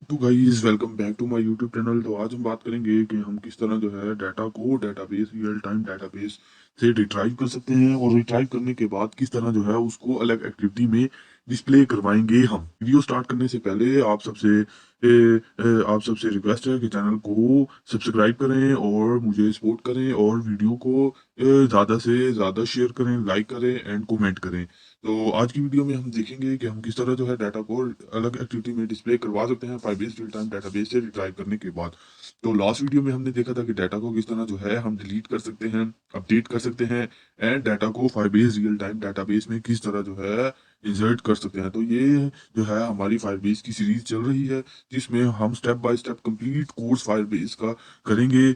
तो guys welcome back to my YouTube channel. तो आज हम बात करेंगे कि हम किस तरह जो है डाटा को डेटाबेस रियल टाइम डेटाबेस से रिट्राइव कर सकते हैं और रिट्राइव करने के बाद किस तरह जो है उसको अलग एक्टिविटी में डिस्प्ले करवाएंगे। हम वीडियो स्टार्ट करने से पहले आप सबसे रिक्वेस्ट है कि चैनल को सब्सक्राइब करें और मुझे सपोर्ट करें और वीडियो को ज़्यादा से ज़्यादा शेयर करें, लाइक करें एंड कमेंट करें। तो आज की वीडियो में हम देखेंगे कि हम किस तरह जो है डाटा को अलग एक्टिविटी में डिस्प्ले करवा सकते हैं फाइबेस रियल टाइम डाटाबेस से रिट्राइव करने के बाद। तो लास्ट वीडियो में हमने देखा था कि डाटा को किस तरह जो है हम डिलीट कर सकते हैं, अपडेट कर सकते हैं एंड डाटा को फाइबेस रियल टाइम डाटाबेस में किस तरह जो है इंसर्ट कर सकते हैं। तो ये जो है हमारी फाइबेस की सीरीज चल रही है जिसमें हम step by step complete course Firebase का करेंगे।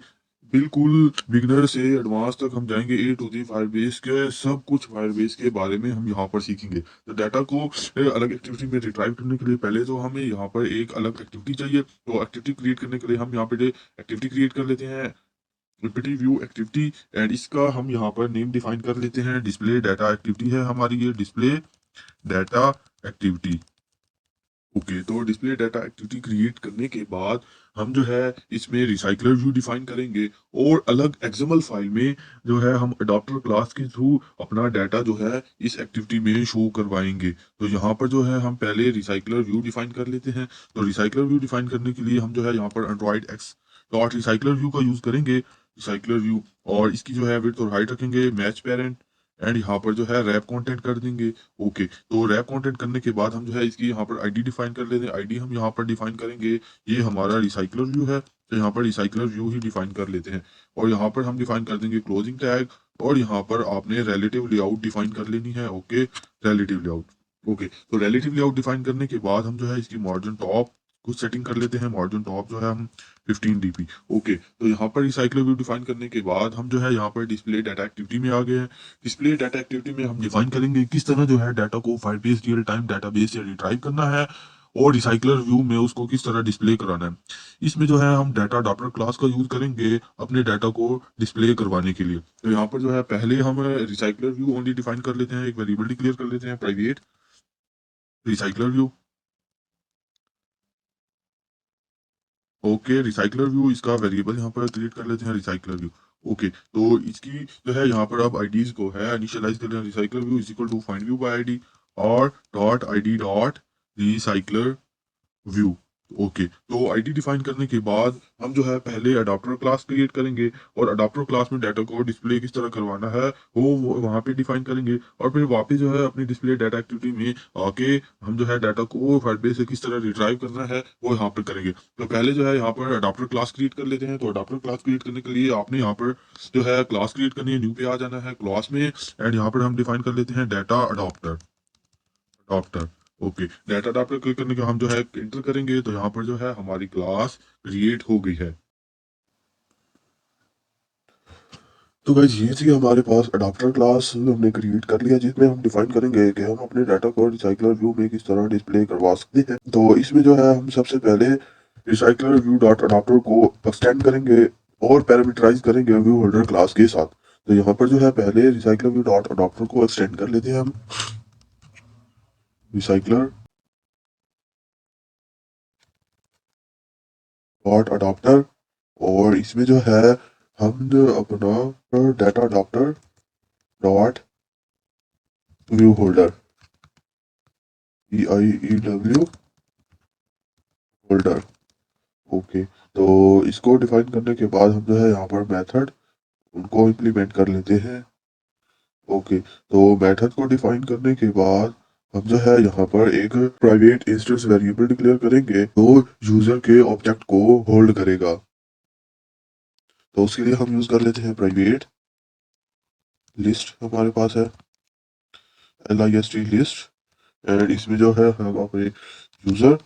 बिल्कुल बिगनर से एडवांस तक हम जाएंगे, ए टू दी फायरबेस के सब कुछ फायरबेस के बारे में हम यहाँ पर सीखेंगे। तो डाटा को अलग एक्टिविटी में रिट्राइव करने के लिए पहले तो हमें यहाँ पर एक अलग एक्टिविटी चाहिए। तो एक्टिविटी क्रिएट करने के लिए हम यहाँ पे एक्टिविटी क्रिएट कर लेते हैं, रिपीटिव व्यू एक्टिविटी, एंड इसका हम यहाँ पर नेम डिफाइन कर लेते हैं। डिस्प्ले डाटा एक्टिविटी है हमारी, ये डिस्प्ले डाटा एक्टिविटी। ओके, तो डिस्प्ले डाटा एक्टिविटी क्रिएट करने के बाद हम जो है इसमें रिसाइकलर व्यू डिफाइन करेंगे और अलग एक्सएमएल फाइल में जो है हम अडॉप्टर क्लास के थ्रू अपना डाटा जो है इस एक्टिविटी में शो करवाएंगे। तो यहाँ पर जो है हम पहले रिसाइकलर व्यू डिफाइन कर लेते हैं। तो रिसाइकलर व्यू डिफाइन करने के लिए हम जो है यहाँ पर Android x dot recycler view का यूज करेंगे। रिसाइकलर व्यू और इसकी जो है विड्थ और हाइट रखेंगे मैच पेरेंट, एंड यहाँ पर जो है रैप कंटेंट कर देंगे। ओके, तो रैप कंटेंट करने के बाद हम जो है इसकी यहाँ पर आईडी डिफाइन कर लेते हैं। आईडी हम यहाँ पर डिफाइन करेंगे, ये हमारा रिसाइकलर व्यू है तो यहाँ पर रिसाइकलर व्यू ही डिफाइन कर लेते हैं। और यहाँ पर हम डिफाइन कर देंगे क्लोजिंग टैग, और यहाँ पर आपने रिलेटिव लेआउट डिफाइन कर लेनी है। Okay, relative layout. ओके, तो रिलेटिव लेआउट डिफाइन करने के बाद हम जो है इसकी मार्जिन टॉप कुछ सेटिंग कर लेते हैं। मार्जिन टॉप जो है हम 15 dp। ओके, तो यहाँ पर रिसाइकलर व्यू डिफाइन करने के बाद हम जो है यहाँ पर डिस्प्ले डाटा एक्टिविटी में आ गए हैं। डिस्प्ले डाटा एक्टिविटी में हम डिफाइन करेंगे किस तरह जो है डाटा को फाइलबेस रियल टाइम डाटाबेस से रिट्राइव करना है और रिसाइकलर व्यू में उसको किस तरह डिस्प्ले कराना है। इसमें जो है हम डाटा अडॉप्टर क्लास का यूज करेंगे अपने डाटा को डिस्प्ले करवाने के लिए। तो यहाँ पर जो है पहले हम रिसाइकलर व्यू ओनली डिफाइन कर लेते हैं, एक वेरिएबल डिक्लेयर कर लेते हैं private recycler view. Okay, recycler view इसका वेरिएबल यहाँ पर क्रिएट कर लेते हैं रिसाइकलर व्यू। ओके, तो इसकी जो है यहाँ पर अब आईडीज को है इनिशियलाइज कर लें। Recycler view is equal to find view by ID और dot ID dot recycler view. Okay, तो आईडी डिफाइन करने के बाद हम जो है पहले अडॉप्टर क्लास क्रिएट करेंगे और अडॉप्टर क्लास में डाटा को डिस्प्ले किस तरह करवाना है वो वहाँ पे डिफाइन करेंगे। और फिर वापस जो है अपनी डिस्प्ले डाटा एक्टिविटी में आके हम जो है डाटा को फाइलबेस से किस तरह रिट्राइव करना है वो यहाँ पर करेंगे। तो पहले जो है यहाँ पर अडॉप्टर क्लास क्रिएट कर लेते हैं। तो अडॉप्टर क्लास क्रिएट करने के लिए आपने यहाँ पर जो है क्लास क्रिएट करनी है, न्यू पे आ जाना है क्लास में, एंड यहाँ पर हम डिफाइन कर लेते हैं data adopter adopter. Okay, data adopter click करने के हम जो है इंटर करेंगे तो यहाँ पर जो है हमारी क्लास क्रिएट हो गई है। तो गाइस ये थी हमारे पास अडॉप्टर क्लास हमने क्रिएट कर लिया जिसमें हम डिफाइन करेंगे कि हम अपने डाटा को रिसाइकलर व्यू में किस तरह डिस्प्ले करवा सकते हैं। तो इसमें जो है हम सबसे पहले रिसाइकलर व्यू डॉट अडॉप्टर को एक्सटेंड करेंगे और पैरामीटराइज करेंगे व्यू होल्डर क्लास के साथ। तो यहाँ पर जो है पहले रिसाइकलर व्यू डॉट अडॉप्टर को एक्सटेंड कर लेते हैं हम रिसाइकलर डॉट अडॉप्टर, और इसमें जो है हम जो अपना data adopter dot view holder EIEW holder. Okay, तो इसको डिफाइन करने के बाद हम जो है यहाँ पर मेथड उनको इम्प्लीमेंट कर लेते हैं। ओके, तो मेथड को डिफाइन करने के बाद हम जो है यहाँ पर एक प्राइवेट इंस्टेंस वेरिएबल डिक्लेयर करेंगे जो यूजर के ऑब्जेक्ट को होल्ड करेगा। तो उसके लिए हम यूज कर लेते हैं प्राइवेट लिस्ट, हमारे पास है LIST लिस्ट, एंड इसमें जो है हम अपने यूजर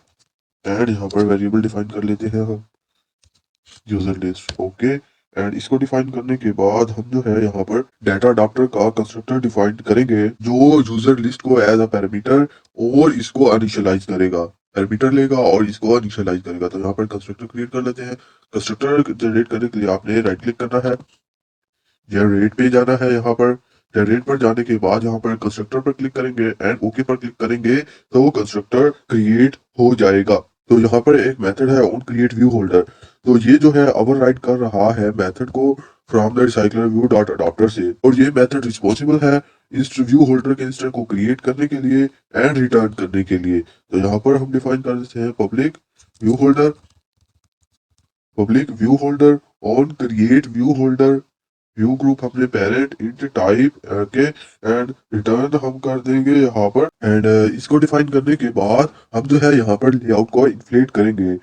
एंड यहाँ पर वेरिएबल डिफाइन कर लेते हैं हम यूजर लिस्ट। ओके, एंड इसको डिफाइन करने के बाद हम जो है यहाँ पर डाटा अडॉप्टर का कंस्ट्रक्टर डिफाइन करेंगे जो यूजर लिस्ट को एज अ पैरामीटर और इसको इनिशियलाइज करेगा, पैरामीटर लेगा और इसको इनिशियलाइज करेगा। तो यहाँ पर कंस्ट्रक्टर क्रिएट कर लेते हैं। कंस्ट्रक्टर जनरेट करने के लिए आपने राइट क्लिक करना है, जनरेट पे जाना है। यहाँ पर जनरेट पर जाने के बाद यहाँ पर कंस्ट्रक्टर पर क्लिक करेंगे एंड ओके पर क्लिक करेंगे तो कंस्ट्रक्टर क्रिएट हो जाएगा। तो यहाँ पर एक मेथड है ऑन क्रिएट व्यू होल्डर। तो ये जो है ओवरराइड कर रहा है मेथड को from the recycler view dot adopter से, और ये मेथड रिस्पॉन्सिबल है इस व्यू होल्डर के इंस्टेंस को क्रिएट करने के लिए एंड रिटर्न करने के लिए। तो यहाँ पर हम डिफाइन कर देते हैं public view holder on create view holder view group हमने पेरेंट इंट टाइप के एंड रिटर्न हम कर देंगे यहाँ पर। एंड इसको डिफाइन करने के बाद हम जो है यहाँ पर लेआउट को इन्फ्लेट करेंगे,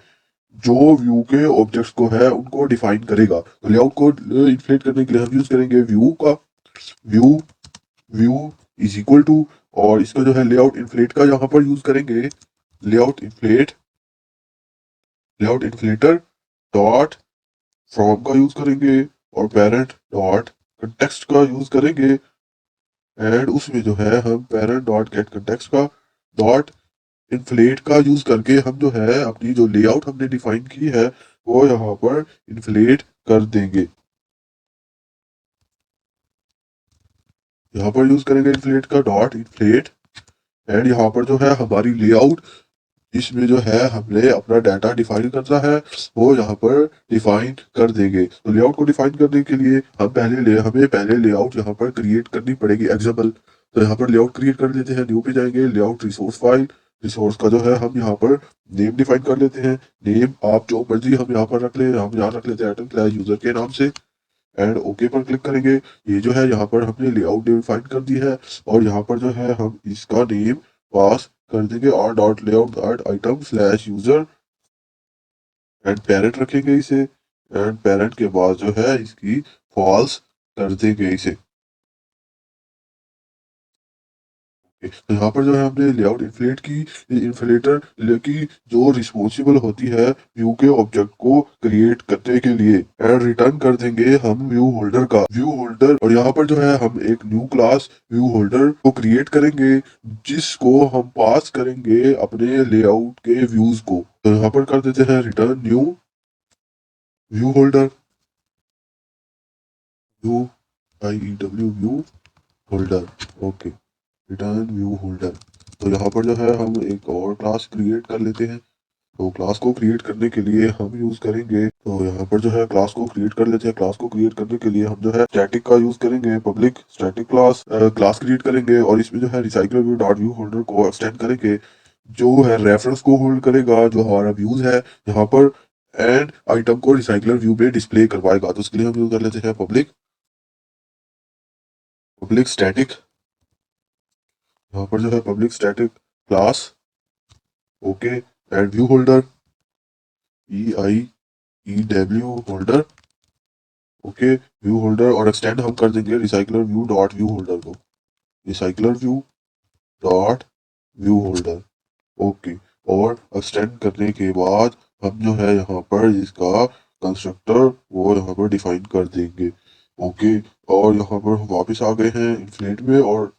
जो व्यू के ऑब्जेक्ट्स को है उनको डिफाइन करेगा। तो लेआउट को इन्फ्लेट करने के लिए हम यूज करेंगे view view is equal to, और इसका जो है लेआउट इन्फ्लेट का यहाँ पर यूज करेंगे layout inflate layout inflator dot from का यूज करेंगे, और पेरेंट डॉट कंटेक्स्ट का यूज करेंगे। एंड उसमें जो है हम पेरेंट डॉट गेट कंटेक्स्ट का डॉट इन्फ्लेट का यूज करके हम जो है अपनी जो लेआउट हमने डिफाइन की है वो यहाँ पर इन्फ्लेट कर देंगे। यहाँ पर यूज करेंगे इन्फ्लेट का डॉट इन्फ्लेट, एंड यहाँ पर जो है हमारी लेआउट, इसमें जो है हमने अपना डाटा डिफाइन करना है वो यहाँ पर डिफाइन कर देंगे। तो लेआउट को डिफाइन करने के लिए हमें पहले लेआउट यहाँ पर क्रिएट करनी पड़ेगी एग्जाम्पल। तो यहाँ पर लेआउट क्रिएट कर लेते हैं, न्यू पे जाएंगे, लेआउट रिसोर्स फाइल, रिसोर्स का जो है हम यहाँ पर नेम डिफाइन कर लेते हैं। नेम आप जो मर्जी हम यहाँ पर रख ले, हम यहाँ रख लेते हैं आइटम क्लास यूजर के नाम से, एंड ओके पर क्लिक करेंगे। ये जो है यहाँ पर हमने लेआउट डिफाइन कर दी है, और यहाँ पर जो है हम इसका नेम पास कर देंगे और dot layout dot item slash user, and parent रखेंगे इसे, एंड पेरेंट के बाद जो है इसकी फॉल्स कर देंगे इसे। तो यहाँ पर जो है हमने लेआउट इन्फ्लेट की, इन्फ्लेटर की जो रिस्पॉन्सिबल होती है व्यू के ऑब्जेक्ट को क्रिएट करने के लिए, एंड रिटर्न कर देंगे हम व्यू होल्डर का व्यू होल्डर। और यहाँ पर जो है हम एक न्यू क्लास व्यू होल्डर को क्रिएट करेंगे जिसको हम पास करेंगे अपने लेआउट के व्यूज को। तो यहाँ पर कर देते हैं return new view holder, view view view holder, okay, return view holder. तो यहाँ पर जो है हम एक और क्लास क्रिएट कर लेते हैं। तो क्लास को क्रिएट करने के लिए हम यूज करेंगे, तो यहाँ पर जो है क्लास को क्रिएट कर लेते हैं। क्लास को क्रिएट करने के लिए हम जो है स्टैटिक का यूज करेंगे, पब्लिक स्टैटिक क्लास क्रिएट करेंगे, और इसमें जो है recycle view dot view holder को एक्सटेंड करेंगे जो है रेफरेंस को होल्ड करेगा जो हमारा व्यूज है यहाँ पर, एंड आइटम को रिसाइकलर व्यू पे डिस्प्ले करवाएगा। तो इसके लिए हम यूज कर लेते हैं पब्लिक स्टैटिक, यहाँ पर जो है public static class okay and view holder view holder, okay view holder, और एक्सटेंड हम कर देंगे recycler view dot view holder को, recycler view dot view holder, okay. और एक्सटेंड करने के बाद हम जो है यहाँ पर इसका कंस्ट्रक्टर वो यहाँ पर डिफाइन कर देंगे, ओके। और यहाँ पर हम वापस आ गए हैं इन्फ्लेट में, और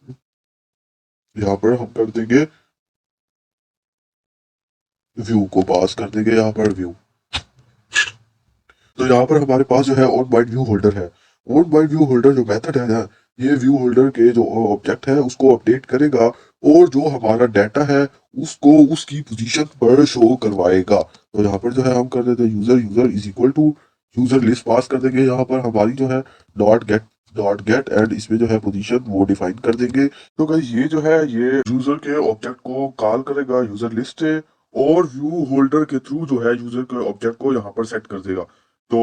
यहाँ पर हम कर देंगे व्यू को पास कर देंगे यहाँ पर व्यू। तो यहाँ पर हमारे पास जो है ऑन बाइट व्यू होल्डर है। ऑन बाइट व्यू होल्डर जो मेथड है ना, ये व्यू होल्डर के जो ऑब्जेक्ट है उसको अपडेट करेगा, और जो हमारा डाटा है उसको उसकी पोजीशन पर शो करवाएगा। तो यहाँ पर जो है हम कर देते हैं user is equal to user list pass कर देंगे, यहाँ पर हमारी जो है डॉट गेट एंड इसमें जो है पोजीशन वो डिफाइन कर देंगे। तो गाइस ये जो है ये यूजर के ऑब्जेक्ट को कॉल करेगा यूजर लिस्ट से, और व्यू होल्डर के थ्रू जो है यूजर के ऑब्जेक्ट को यहाँ पर सेट कर देगा। तो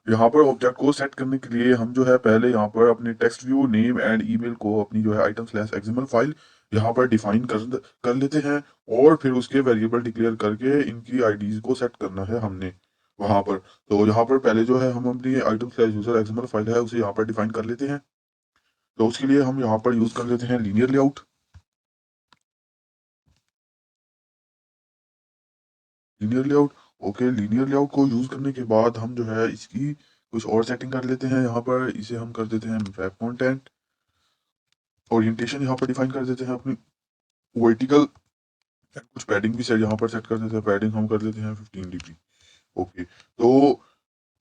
यहाँ पर ऑब्जेक्ट को सेट करने के लिए हम जो है पहले यहाँ पर अपने text view name and email को अपनी जो है आइटम स्लैश एक्सएमएल फाइल यहाँ पर डिफाइन कर लेते हैं, और फिर उसके वेरिएबल डिक्लेयर करके इनकी आईडीज को सेट करना है हमने वहां पर। तो यहाँ पर पहले जो है हम अपनी item slash user XML file है उसे यहाँ पर डिफाइन कर लेते हैं। तो उसके लिए हम यहाँ पर यूज कर लेते हैं linear layout, linear layout okay. Linear layout को यूज करने के बाद हम जो है इसकी कुछ और सेटिंग कर लेते हैं। यहाँ पर इसे हम कर देते हैं वेब कंटेंट, ओरिएंटेशन यहाँ पर डिफाइन कर देते हैं अपनी वर्टिकल, कुछ पैडिंग भी सेट यहाँ पर सेट कर देते हैं। पैडिंग हम कर देते हैं 15 dp, ओके। तो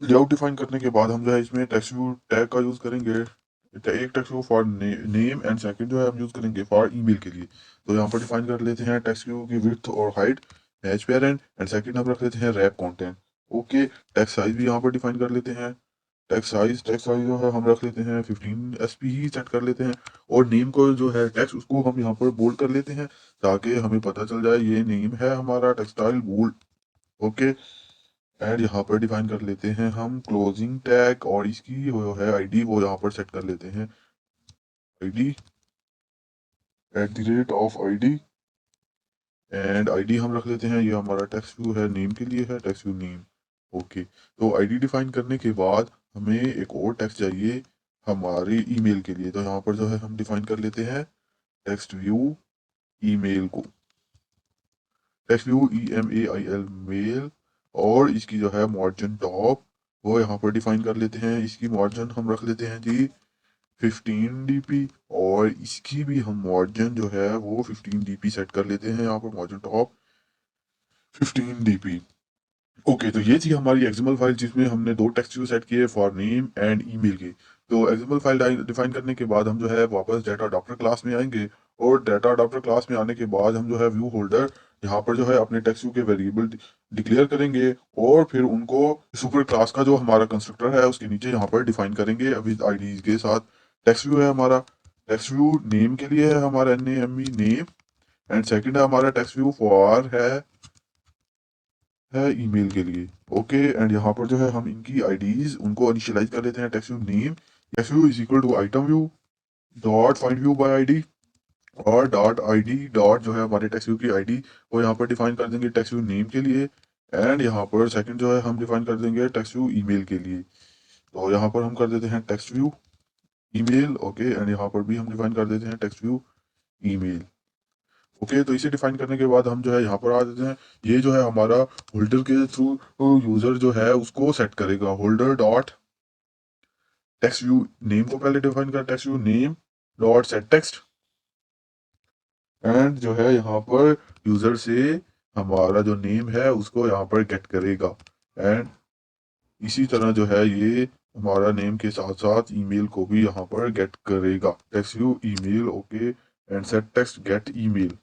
लेआउट डिफाइन करने के बाद हम जो है इसमें टेक्स्ट व्यू टैग का यूज करेंगे, एक text view for name and second जो है हम यूज करेंगे फॉर ईमेल के लिए। तो यहाँ पर डिफाइन कर लेते हैं टेक्स्ट व्यू की विड्थ और height, match parent and second हम रख लेते हैं wrap content. Okay, text size भी यहाँ पर डिफाइन कर लेते हैं। टेक्स्ट साइज जो है हम रख लेते हैं 15 SP ही सेट कर लेते हैं। और नेम को जो है टेक्स्ट उसको हम यहाँ पर बोल्ड कर लेते हैं ताकि हमें पता चल जाए ये नेम है हमारा टेक्सटाइल बोल्ड। ओके, एंड यहाँ पर डिफाइन कर लेते हैं हम क्लोजिंग टैग और इसकी वो है आईडी वो यहाँ पर सेट कर लेते हैं आईडी @ID एंड आईडी हम रख लेते हैं ये हमारा टेक्स्ट व्यू है नेम के लिए है टेक्स्ट व्यू नेम। ओके, तो आईडी डिफाइन करने के बाद हमें एक और टेक्स्ट चाहिए हमारे ईमेल के लिए, तो यहाँ पर जो है हम डिफाइन कर लेते हैं टेक्स्ट व्यू ईमेल को, टेक्स्ट व्यू EMAIL मेल। और इसकी जो है मार्जिन टॉप वो यहाँ पर डिफाइन कर लेते हैं, इसकी मार्जिन हम रख लेते हैं जी 15 dp और इसकी भी हम मार्जिन जो है वो 15 dp सेट कर लेते हैं यहाँ पर मार्जिन टॉप 15 dp। ओके, तो ये थी हमारी एक्सएमएल फाइल जिसमें हमने दो टेक्स्ट व्यू सेट किए फॉर नेम एंड ईमेल के। तो एक्सएमएल फाइल डिफाइन करने के बाद हम जो है वापस डाटा अडॉप्टर क्लास में आएंगे और डाटा अडॉप्टर क्लास में आने के बाद हम जो है व्यू होल्डर यहाँ पर जो है अपने टेक्स्ट व्यू के वेरिएबल डिक्लेयर करेंगे और फिर उनको सुपर क्लास का जो हमारा कंस्ट्रक्टर है उसके नीचे यहाँ पर डिफाइन करेंगे विद आईडीज के साथ। टेक्स्ट व्यू है हमारा, टेक्स्ट व्यू नेम के लिए है हमारा NAME नेम एंड सेकंड है हमारा टेक्स्ट व्यू फॉर है ईमेल के लिए। ओके, एंड यहाँ पर जो है हम इनकी आईडीज उनको इनिशियलाइज कर लेते हैं text view name, text view is equal to item view dot find view by ID और डॉट आईडी डॉट जो है हमारे टेक्स्ट व्यू की आईडी वो यहाँ पर डिफाइन कर देंगे टेक्स्ट व्यू नेम के लिए। एंड यहाँ पर सेकंड जो है हम डिफाइन कर देंगे टेक्स्ट व्यू ईमेल के लिए, तो यहाँ पर हम कर देते हैं text view email. Okay, and यहाँ पर भी हम डिफाइन कर देते हैं टेक्स्ट व्यू ईमेल। ओके, तो इसे डिफाइन करने के बाद हम जो है यहाँ पर आ जाते हैं, ये जो है हमारा होल्डर के थ्रू यूजर जो है उसको सेट करेगा holder dot text view name को पहले डिफाइन कर text view name dot set text and जो है यहाँ पर यूजर से हमारा जो नेम है उसको यहाँ पर गेट करेगा एंड इसी तरह जो है ये हमारा नेम के साथ साथ ईमेल को भी यहाँ पर गेट करेगा text view email. Okay, and set text gate email.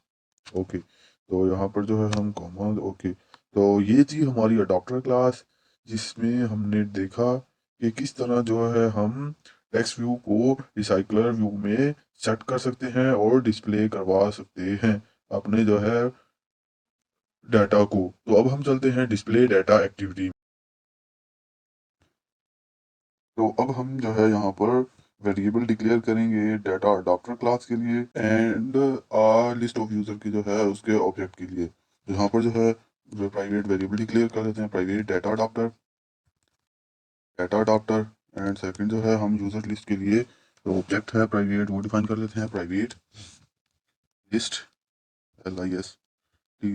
Okay, तो यहाँ पर जो है हम कॉमन। ओके, तो ये थी हमारी अडॉप्टर क्लास जिसमें हमने देखा कि किस तरह जो है हम टेक्स्ट व्यू को रिसाइकलर व्यू में सेट कर सकते हैं और डिस्प्ले करवा सकते हैं अपने जो है डाटा को। तो अब हम चलते हैं डिस्प्ले डाटा एक्टिविटी। तो अब हम जो है यहाँ पर वेरिएबल डिक्लेयर करेंगे डाटा अडॉप्टर क्लास के लिए एंड लिस्ट ऑफ यूजर की जो है उसके ऑब्जेक्ट के लिए। तो यहाँ पर जो है प्राइवेट वेरिएबल डिक्लेयर कर देते हैं private data adopter and second जो है हम यूजर लिस्ट के लिए जो ऑब्जेक्ट है प्राइवेट वो डिफाइन कर लेते हैं private list LIST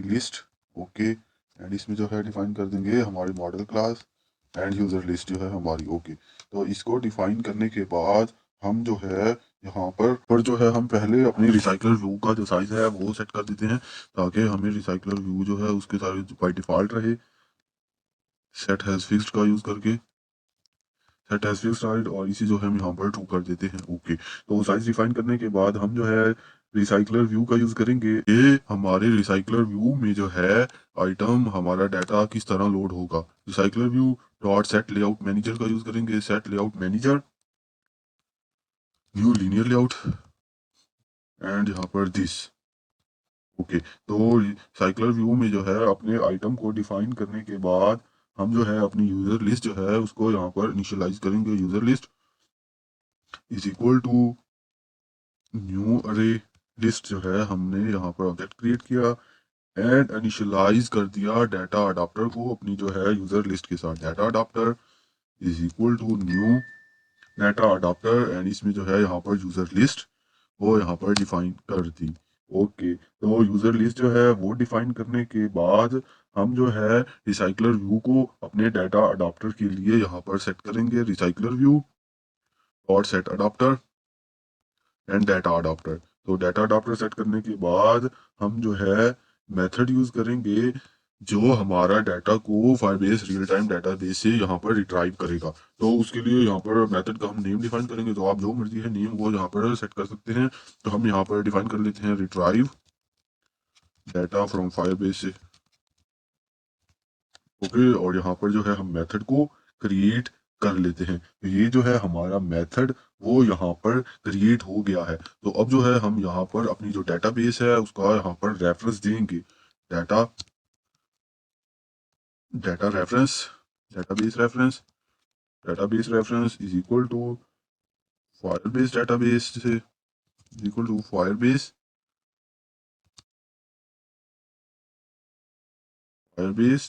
list. Okay, and इसमें जो है डिफाइन कर देंगे हमारी model class and user list जो है हमारी। ओके, तो इसको डिफाइन करने के बाद हम जो है यहाँ पर जो है हम पहले अपने रिसाइकलर व्यू का जो साइज है वो सेट कर देते हैं ताकि हमें रिसाइकलर व्यू जो है उसके सारे बाय डिफॉल्ट रहे सेट हैज फिक्स्ड का यूज करके सेट हैज फिक्स्ड साइज और इसी जो है हम यहाँ पर ट्रू कर देते हैं। ओके, तो साइज डिफाइन करने के बाद हम जो है रिसाइकलर व्यू का यूज करेंगे। ये हमारे रिसाइकलर व्यू में जो है आइटम हमारा डाटा किस तरह लोड होगा, recycler view dot set layout manager का यूज करेंगे set layout manager new linear layout and यहाँ पर दिस। ओके, तो रिसाइकलर व्यू में जो है अपने आइटम को डिफाइन करने के बाद हम जो है अपनी यूजर लिस्ट जो है उसको यहाँ पर इनिशियलाइज करेंगे user list is equal to new array list जो है हमने यहाँ पर ऑब्जेक्ट क्रिएट किया एंड इनिशियलाइज कर दिया डाटा अडाप्टर को अपनी जो है यूजर लिस्ट के साथ data adapter is equal to new data adapter and इसमें जो है यहाँ पर यूजर लिस्ट वो यहाँ पर डिफाइन कर दी। ओके, तो यूजर लिस्ट जो है वो डिफाइन करने के बाद हम जो है रिसाइकलर व्यू को अपने डाटा अडाप्टर के लिए यहाँ पर सेट करेंगे रिसाइकलर व्यू और set adapter and data adapter. तो डाटा अडाप्टर सेट करने के बाद हम जो है मेथड यूज करेंगे जो हमारा डाटा को फायरबेस रियल टाइम डाटाबेस से यहाँ पर रिट्राइव करेगा। तो उसके लिए यहाँ पर मेथड का हम नेम डिफाइन करेंगे, तो आप जो मर्जी है नेम वो यहाँ पर सेट कर सकते हैं। तो हम यहाँ पर डिफाइन कर लेते हैं रिट्राइव डाटा फ्रॉम फायरबेस से ओके, और यहाँ पर जो है हम मेथड को क्रिएट कर लेते हैं। तो ये जो है हमारा मेथड वो यहाँ पर क्रिएट हो गया है। तो अब जो है हम यहाँ पर अपनी जो डेटाबेस है उसका यहाँ पर रेफरेंस देंगे। Data data reference database reference database reference is equal to Firebase database से equal to Firebase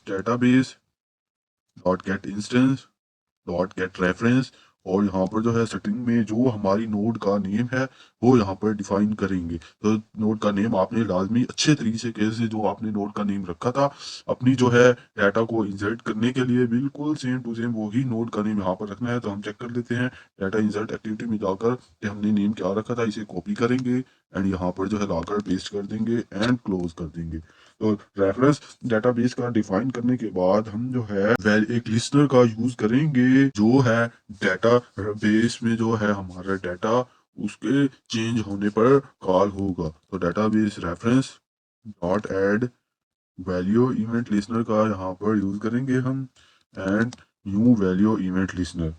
database dot get instance dot get reference. और यहाँ पर जो है सेटिंग में जो हमारी नोड का नेम है वो यहाँ पर डिफाइन करेंगे। तो नोड का नेम आपने लाजमी अच्छे तरीके से जो आपने नोड का नेम रखा था अपनी जो है डाटा को इंसर्ट करने के लिए बिल्कुल सेम टू सेम वही नोड का नेम यहाँ पर रखना है। तो हम चेक कर लेते हैं डाटा इंसर्ट एक्टिविटी में जाकर कि हमने नेम क्या रखा था, इसे कॉपी करेंगे एंड यहाँ पर जो है लाकर पेस्ट कर देंगे एंड क्लोज कर देंगे। तो रेफरेंस डेटाबेस का डिफाइन करने के बाद हम जो है एक लिस्टनर का यूज करेंगे जो है डाटा बेस में जो है हमारा डाटा उसके चेंज होने पर कॉल होगा। तो database reference dot add value event listener का यहाँ पर यूज करेंगे हम and new value event listener.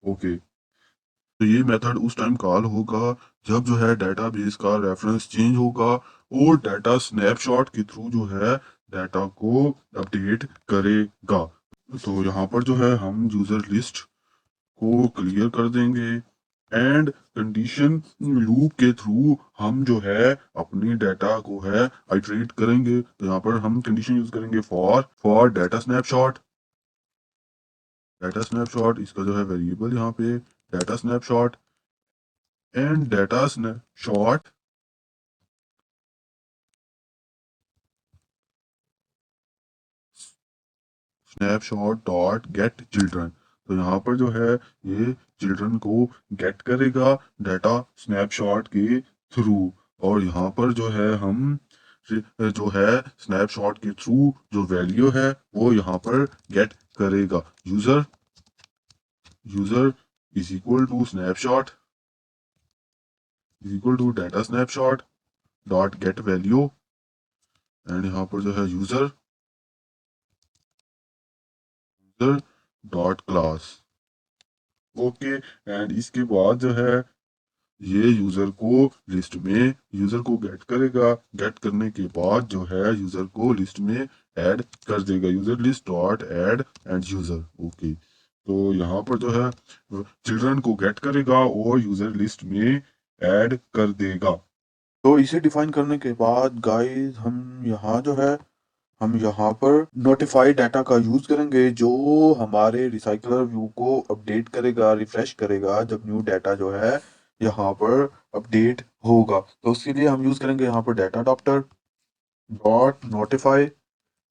Okay, तो ये मेथड उस टाइम कॉल होगा जब जो है डेटाबेस का रेफरेंस चेंज होगा और डाटा स्नैपशॉट के थ्रू जो है डाटा को अपडेट करेगा। तो यहाँ पर जो है हम यूजर लिस्ट को क्लियर कर देंगे एंड कंडीशन लूप के थ्रू हम जो है अपनी डाटा को है आइटरेट करेंगे। तो यहाँ पर हम कंडीशन यूज करेंगे फॉर डाटा स्नैपशॉट इसका जो है वेरिएबल यहाँ पे data snapshot and data snapshot dot gate children. तो यहाँ पर जो है ये चिल्ड्रन को गेट करेगा डाटा स्नैपशॉट के थ्रू। और यहाँ पर जो है हम जो है स्नैपशॉट के थ्रू जो वैल्यू है वो यहाँ पर गेट करेगा। User user is equal to snapshot is equal to data snapshot dot get value and यहाँ पर जो है user dot class. Okay, and इसके बाद जो है ये यूजर को लिस्ट में यूजर को गेट करेगा। गेट करने के बाद जो है यूजर को लिस्ट में ऐड कर देगा। User list dot add and user. Okay, तो यहाँ पर जो है चिल्ड्रन को गेट करेगा और यूजर लिस्ट में ऐड कर देगा। तो इसे डिफाइन करने के बाद गाइस हम यहाँ पर नोटिफाई डाटा का यूज करेंगे जो हमारे रिसाइकलर व्यू को अपडेट करेगा, रिफ्रेश करेगा जब न्यू डाटा जो है यहाँ पर अपडेट होगा। तो उसके लिए हम यूज करेंगे यहाँ पर data adopter dot notify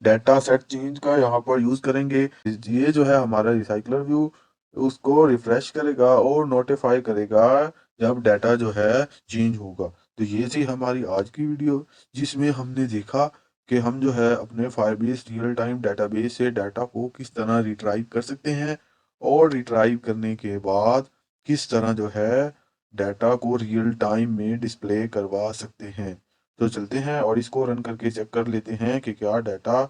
data set change का यहाँ पर यूज करेंगे। ये जो है हमारा रिसाइकलर व्यू उसको रिफ्रेश करेगा और नोटिफाई करेगा जब डाटा जो है चेंज होगा। तो ये थी हमारी आज की वीडियो जिसमें हमने देखा कि हम जो है अपने फायरबेस रियल टाइम डेटाबेस से डाटा को किस तरह रिट्राइव कर सकते हैं और रिट्राइव करने के बाद किस तरह जो है डाटा को रियल टाइम में डिस्प्ले करवा सकते हैं। तो चलते हैं और इसको रन करके चेक कर लेते हैं कि क्या डाटा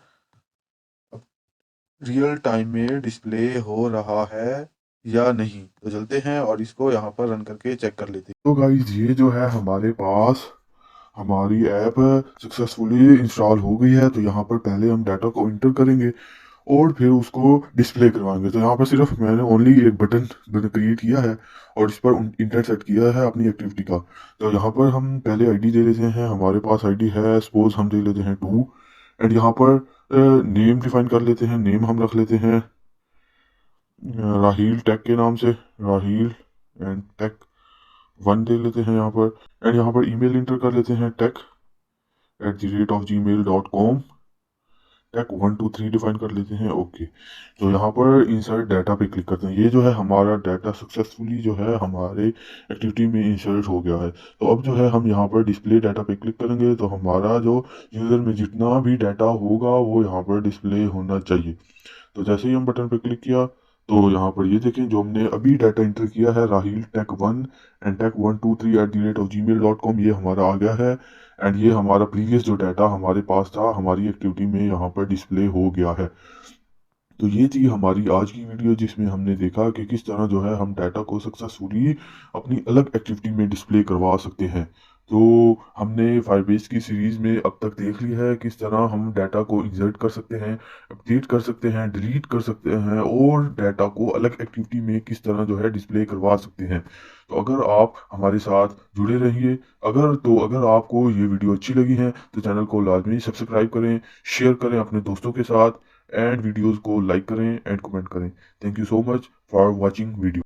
रियल टाइम में डिस्प्ले हो रहा है या नहीं। तो चलते हैं और इसको यहाँ पर रन करके चेक कर लेते हैं। तो गाइस ये जो है हमारे पास हमारी ऐप सक्सेसफुली इंस्टॉल हो गई है। तो यहाँ पर पहले हम डाटा को इंटर करेंगे और फिर उसको डिस्प्ले करवाएंगे। तो यहाँ पर सिर्फ मैंने ओनली एक बटन क्रिएट किया है और इस पर इंटर सेट किया है अपनी एक्टिविटी का। तो यहाँ पर हम पहले आईडी दे लेते हैं। हमारे पास आईडी है, सपोज हम दे लेते हैं 2 एंड यहाँ पर नेम डिफाइन कर लेते हैं। नेम हम रख लेते हैं राहील टेक के नाम से, राहील एंड टेक 1 दे लेते हैं यहाँ पर। एंड यहाँ पर ईमेल इंटर कर लेते हैं tech@gmail.com टेक 1 2 3 डिफाइन कर लेते हैं। ओके, तो यहाँ पर इंसर्ट डाटा पे क्लिक करते हैं। ये जो है हमारा डाटा सक्सेसफुली जो है हमारे एक्टिविटी में इंसर्ट हो गया है। तो अब जो है हम यहाँ पर डिस्प्ले डाटा पे क्लिक करेंगे तो हमारा जो यूज़र में जितना भी डाटा होगा वो यहाँ पर डिस्प्ले होना चाहिए। तो जैसे ही हम बटन पे क्लिक किया तो यहाँ पर ये देखें जो हमने अभी डाटा इंटर किया है राहील टेक 1 एंड टेक123@gmail.com ये हमारा आ गया है। एंड ये हमारा प्रीवियस जो डाटा हमारे पास था हमारी एक्टिविटी में यहाँ पर डिस्प्ले हो गया है। तो ये थी हमारी आज की वीडियो, जिसमें हमने देखा कि किस तरह जो है हम डाटा को सक्सेसफुली अपनी अलग एक्टिविटी में डिस्प्ले करवा सकते हैं। तो हमने फायरबेस की सीरीज़ में अब तक देख लिया है किस तरह हम डाटा को इंसर्ट कर सकते हैं, अपडेट कर सकते हैं, डिलीट कर सकते हैं और डाटा को अलग एक्टिविटी में किस तरह जो है डिस्प्ले करवा सकते हैं। तो अगर आप हमारे साथ जुड़े रहिए, अगर आपको ये वीडियो अच्छी लगी है तो चैनल को लाजमी सब्सक्राइब करें, शेयर करें अपने दोस्तों के साथ एंड वीडियोस को लाइक करें एंड कमेंट करें। Thank you so much for watching video.